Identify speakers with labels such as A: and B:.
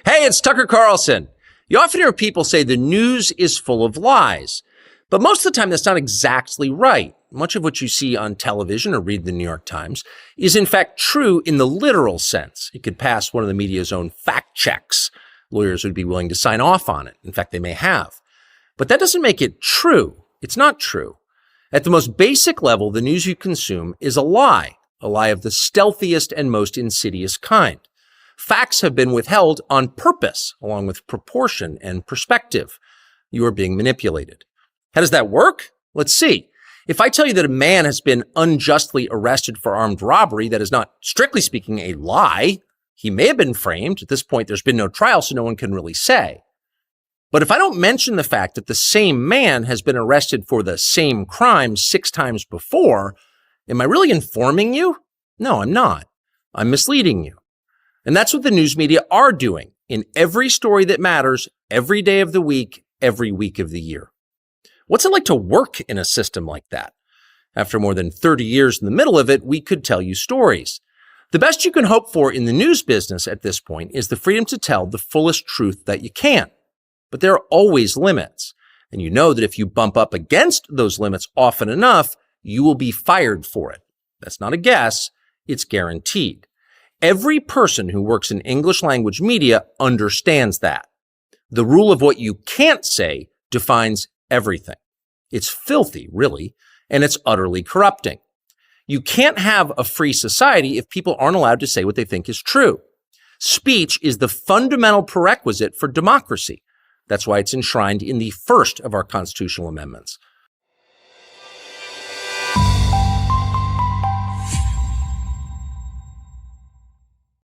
A: Hey, it's Tucker Carlson. You often hear people say the news is full of lies, but most of the time that's not exactly right. Much of what you see on television or read the New York Times is in fact true in the literal sense. It could pass one of the media's own fact checks. Lawyers would be willing to sign off on it. In fact, they may have. But that doesn't make it true. It's not true. At the most basic level, the news you consume is a lie of the stealthiest and most insidious kind. Facts have been withheld on purpose, along with proportion and perspective. You are being manipulated. How does that work? Let's see. If I tell you that a man has been unjustly arrested for armed robbery, that is not, strictly speaking, a lie. He may have been framed. At this point, there's been no trial, so no one can really say. But if I don't mention the fact that the same man has been arrested for the same crime 6 times before, am I really informing you? No, I'm not. I'm misleading you. And that's what the news media are doing in every story that matters, every day of the week, every week of the year. What's it like to work in a system like that? After more than 30 years in the middle of it, we could tell you stories. The best you can hope for in the news business at this point is the freedom to tell the fullest truth that you can. But there are always limits. And you know that if you bump up against those limits often enough, you will be fired for it. That's not a guess. It's guaranteed. Every person who works in English language media understands that. The rule of what you can't say defines everything. It's filthy, really, and it's utterly corrupting. You can't have a free society if people aren't allowed to say what they think is true. Speech is the fundamental prerequisite for democracy. That's why it's enshrined in the first of our constitutional amendments.